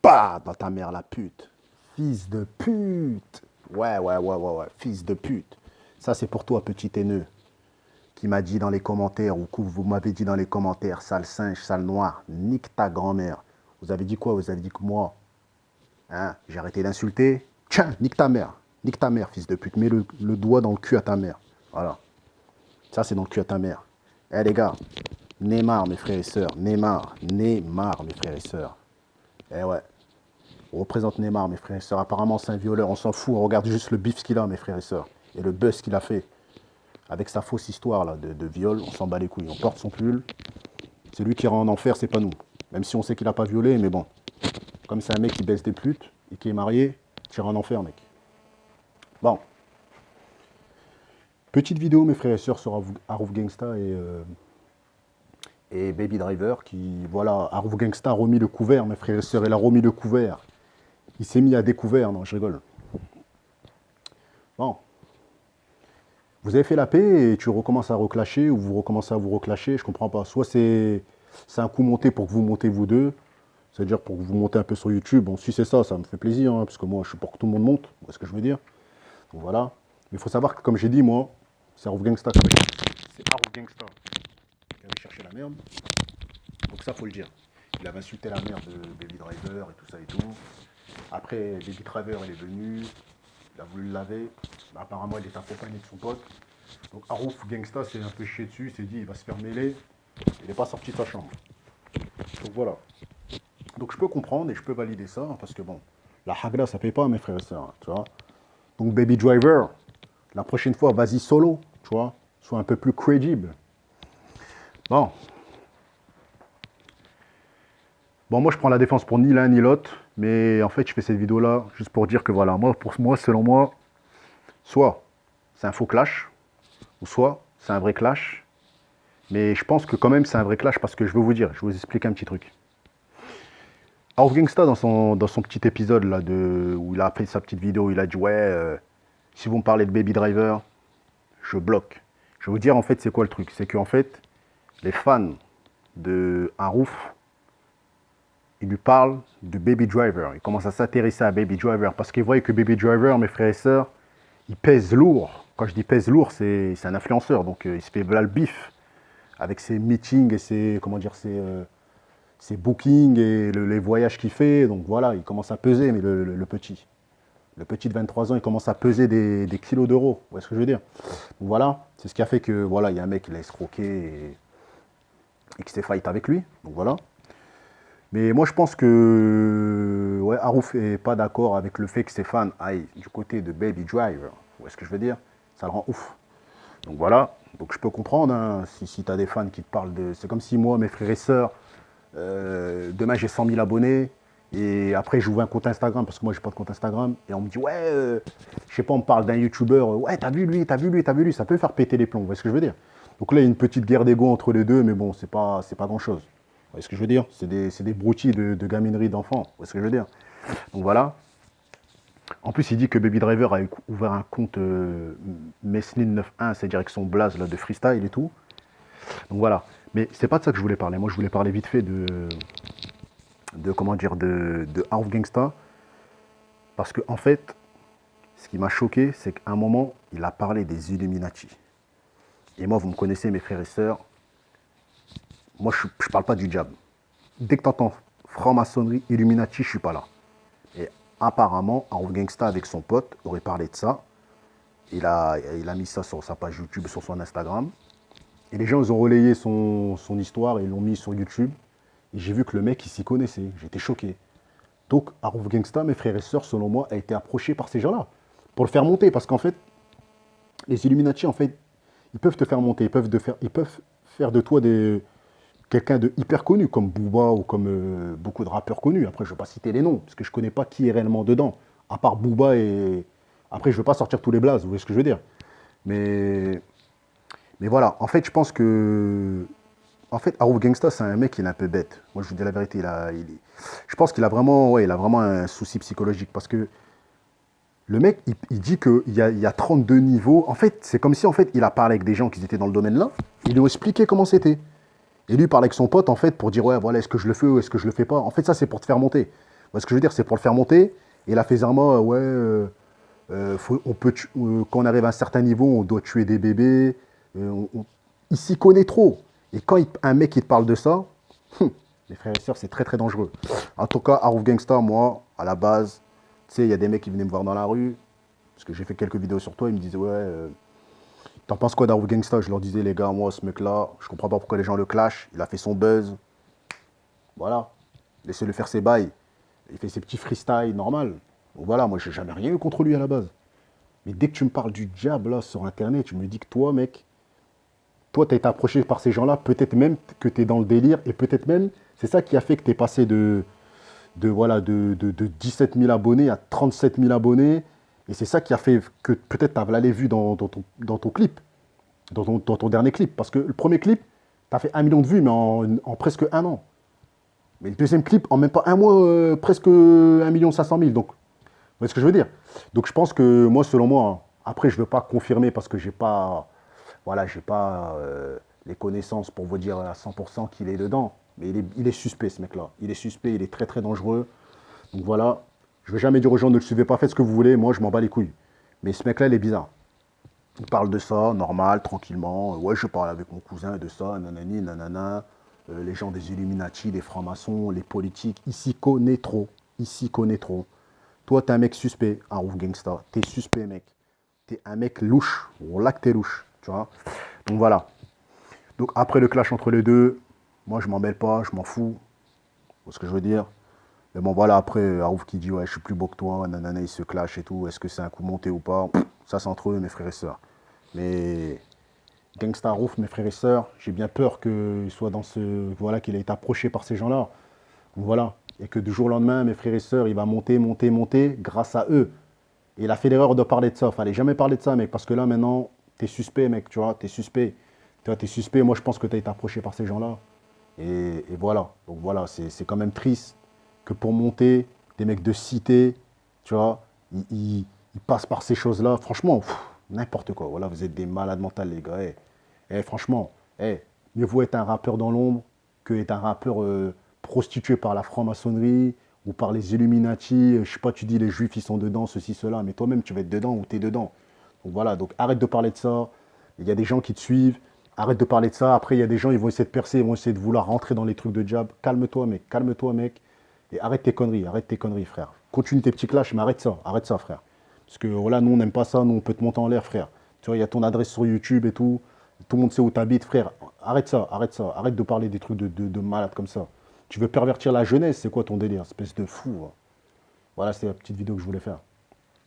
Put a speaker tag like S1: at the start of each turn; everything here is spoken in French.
S1: Bah, dans ta mère, la pute. Fils de pute. Ouais. Fils de pute. Ça, c'est pour toi, petit haineux, qui m'a dit dans les commentaires, ou que vous m'avez dit dans les commentaires, sale singe, sale noir, nique ta grand-mère. Vous avez dit quoi? Vous avez dit que moi, hein, j'ai arrêté d'insulter. Tiens, nique ta mère, fils de pute. Mets le doigt dans le cul à ta mère. Voilà. Ça, c'est dans le cul à ta mère. Eh les gars, Neymar, mes frères et sœurs. Neymar, mes frères et sœurs. Eh ouais. On représente Neymar, mes frères et sœurs. Apparemment, c'est un violeur. On s'en fout. On regarde juste le bif qu'il a, mes frères et sœurs. Et le buzz qu'il a fait. Avec sa fausse histoire là, de viol, on s'en bat les couilles. On porte son pull. C'est lui qui ira en enfer, c'est pas nous. Même si on sait qu'il n'a pas violé, mais bon. Comme c'est un mec qui baisse des putes et qui est marié, tu iras en enfer, mec. Bon. Petite vidéo, mes frères et sœurs, sur Harouf Gangsta et Baby Driver, qui, voilà, Harouf Gangsta a remis le couvert, mes frères et sœurs, il a remis le couvert. Il s'est mis à découvert, non, je rigole. Bon. Vous avez fait la paix et tu recommences à reclasher, ou vous recommencez à vous reclasher, je comprends pas. Soit c'est un coup monté pour que vous montez vous deux, c'est-à-dire pour que vous montez un peu sur YouTube. Bon, si c'est ça, ça me fait plaisir, hein, parce que moi, je suis pour que tout le monde monte, vous voyez ce que je veux dire. Donc voilà. Mais il faut savoir que, comme j'ai dit, moi, c'est Harouf Gangsta qui avait cherché la merde. Donc ça, faut le dire. Il avait insulté la mère de Baby Driver et tout ça et tout. Après, Baby Driver, il est venu, il a voulu le laver. Bah, apparemment, il est accompagné de son pote. Donc Harouf Gangsta s'est un peu chié dessus, il s'est dit, il va se faire mêler. Il n'est pas sorti de sa chambre. Donc voilà. Donc je peux comprendre et je peux valider ça, parce que bon, la hagra, ça paye pas, mes frères et sœurs, tu vois. Donc Baby Driver, la prochaine fois, vas-y solo, tu vois. Sois un peu plus crédible. Bon. Bon, moi, je prends la défense pour ni l'un ni l'autre, mais en fait, je fais cette vidéo-là juste pour dire que voilà, moi, pour moi, selon moi, soit c'est un faux clash, ou soit c'est un vrai clash. Mais je pense que quand même, c'est un vrai clash parce que je vais vous expliquer un petit truc. Harouf Gangsta, dans son petit épisode là, où il a fait sa petite vidéo, il a dit ouais, si vous me parlez de Baby Driver, je bloque. Je vais vous dire en fait c'est quoi le truc. C'est qu'en fait, les fans de Harouf, ils lui parlent de Baby Driver. Ils commencent à s'intéresser à Baby Driver parce qu'ils voient que Baby Driver, mes frères et sœurs, il pèse lourd. Quand je dis pèse lourd, c'est un influenceur. Donc il se fait voilà le bif avec ses meetings et ses, comment dire, ses bookings et les voyages qu'il fait. Donc voilà, il commence à peser, mais le petit. Le petit de 23 ans, il commence à peser des kilos d'euros. Vous voyez ce que je veux dire? Donc voilà, c'est ce qui a fait que, voilà, il y a un mec qui l'a escroqué et qui s'est fight avec lui. Donc voilà. Mais moi, je pense que ouais, Harouf n'est pas d'accord avec le fait que ses fans aillent du côté de Baby Driver. Vous voyez ce que je veux dire? Ça le rend ouf. Donc voilà. Donc je peux comprendre, hein, si tu as des fans qui te parlent de... C'est comme si moi, mes frères et sœurs, demain j'ai 100 000 abonnés, et après j'ouvre un compte Instagram, parce que moi j'ai pas de compte Instagram, et on me dit ouais, je sais pas, on me parle d'un youtubeur, ouais t'as vu lui, ça peut faire péter les plombs, vous voyez ce que je veux dire? Donc là il y a une petite guerre d'ego entre les deux, mais bon, c'est pas grand chose. Vous voyez ce que je veux dire? C'est des broutilles de gaminerie d'enfants, vous voyez ce que je veux dire? Donc voilà. En plus, il dit que Baby Driver a ouvert un compte Meslin91, c'est-à-dire avec son blaze là, de freestyle et tout. Donc voilà. Mais c'est pas de ça que je voulais parler. Moi, je voulais parler vite fait comment dire, de Harouf Gangsta. Parce que, en fait, ce qui m'a choqué, c'est qu'à un moment, il a parlé des Illuminati. Et moi, vous me connaissez, mes frères et sœurs, moi, je ne parle pas du diable. Dès que tu entends franc-maçonnerie, Illuminati, je ne suis pas là. Et apparemment, Harouf Gangsta, avec son pote, aurait parlé de ça. Il a mis ça sur sa page YouTube, sur son Instagram. Et les gens, ils ont relayé son histoire et ils l'ont mis sur YouTube. Et j'ai vu que le mec, il s'y connaissait. J'étais choqué. Donc, Harouf Gangsta, mes frères et sœurs, selon moi, a été approché par ces gens-là. Pour le faire monter. Parce qu'en fait, les Illuminati, en fait, ils peuvent te faire monter. Ils peuvent faire de toi quelqu'un de hyper connu, comme Booba ou comme beaucoup de rappeurs connus. Après, je ne vais pas citer les noms, parce que je ne connais pas qui est réellement dedans. À part Booba et... Après, je ne veux pas sortir tous les blazes, vous voyez ce que je veux dire. Mais voilà, en fait, je pense que... En fait, Harouf Gangsta, c'est un mec, il est un peu bête. Moi, je vous dis la vérité, je pense qu'il a vraiment, ouais, il a vraiment un souci psychologique. Parce que le mec, il dit qu'il y a 32 niveaux. En fait, c'est comme si, en fait, il a parlé avec des gens qui étaient dans le domaine-là. Ils lui ont expliqué comment c'était. Et lui, il parle avec son pote, en fait, pour dire, ouais, voilà, est-ce que je le fais ou est-ce que je le fais pas? En fait, ça, c'est pour te faire monter. Vous vois ce que je veux dire? C'est pour le faire monter. Et il a fait Zerma, ouais, quand on arrive à un certain niveau, on doit tuer des bébés. Il s'y connaît trop. Et quand un mec il te parle de ça, les frères et sœurs, c'est très très dangereux. En tout cas, Harouf Gangsta, moi, à la base, tu sais, il y a des mecs qui venaient me voir dans la rue, parce que j'ai fait quelques vidéos sur toi, ils me disaient, ouais, t'en penses quoi d'Harouf Gangsta? Je leur disais, les gars, moi, ce mec-là, je comprends pas pourquoi les gens le clashent. Il a fait son buzz. Voilà. Laissez-le faire ses bails. Il fait ses petits freestyles, normal. Donc voilà, moi, j'ai jamais rien eu contre lui à la base. Mais dès que tu me parles du diable là sur internet, tu me dis que toi, mec, toi, tu as été approché par ces gens-là, peut-être même que tu es dans le délire, et peut-être même, c'est ça qui a fait que tu es passé voilà, de 17 000 abonnés à 37 000 abonnés, et c'est ça qui a fait que peut-être tu as les vues dans ton clip, dans ton dernier clip, parce que le premier clip, tu as fait 1 million de vues, mais en presque un an. Mais le deuxième clip, en même pas un mois, presque 1 500 000. Donc, vous voyez ce que je veux dire? Donc je pense que moi, selon moi, hein, après, je ne veux pas confirmer parce que j'ai pas, voilà, j'ai pas les connaissances pour vous dire à 100% qu'il est dedans. Mais il est suspect, ce mec-là. Il est suspect, il est très très dangereux. Donc voilà, je ne vais jamais dire aux gens ne le suivez pas, faites ce que vous voulez, moi je m'en bats les couilles. Mais ce mec-là, il est bizarre. Il parle de ça, normal, tranquillement. Ouais, je parle avec mon cousin de ça, nanani, nanana. Les gens des Illuminati, les francs-maçons, les politiques. Ici connaît trop. Ici connaît trop. Toi, t'es un mec suspect, Harouf Gangsta. T'es suspect, mec. T'es un mec louche. On l'a que t'es louche. Tu vois. Donc voilà. Donc après le clash entre les deux, moi je m'en mêle pas, je m'en fous. C'est ce que je veux dire. Mais bon voilà, après, Harouf qui dit ouais je suis plus beau que toi, nanana, il se clash et tout. Est-ce que c'est un coup monté ou pas? Ça c'est entre eux, mes frères et sœurs. Mais Gangsta Harouf, mes frères et sœurs, j'ai bien peur qu'il soit dans ce. Voilà, qu'il ait été approché par ces gens-là. Voilà. Et que du jour au lendemain, mes frères et sœurs, il va monter, monter, monter grâce à eux. Et il a fait l'erreur de parler de ça. Fallait jamais parler de ça, mec. Parce que là, maintenant, t'es suspect, mec. Tu vois, t'es suspect. Tu vois, t'es suspect. Moi, je pense que t'as été approché par ces gens-là. Et voilà. Donc voilà, c'est quand même triste que pour monter, des mecs de cité, tu vois, ils passent par ces choses-là. Franchement, n'importe quoi. Voilà, vous êtes des malades mentales, les gars. Franchement, mieux vaut être un rappeur dans l'ombre que être un rappeur prostitué par la franc-maçonnerie ou par les Illuminati. Je sais pas, tu dis les juifs, ils sont dedans, ceci, cela, mais toi-même, tu vas être dedans ou tu es dedans. Donc voilà, donc arrête de parler de ça. Il y a des gens qui te suivent. Arrête de parler de ça. Après, il y a des gens, ils vont essayer de percer, ils vont essayer de vouloir rentrer dans les trucs de jab. Calme-toi, mec. Calme-toi, mec. Et arrête tes conneries, frère. Continue tes petits clashs, mais arrête ça, frère. Parce que voilà, nous, on n'aime pas ça, nous, on peut te monter en l'air, frère. Tu vois, il y a ton adresse sur YouTube et tout le monde sait où tu habites, frère. Arrête ça, arrête ça. Arrête de parler des trucs de malade comme ça. Tu veux pervertir la jeunesse, c'est quoi ton délire, espèce de fou, hein. Voilà, c'est la petite vidéo que je voulais faire.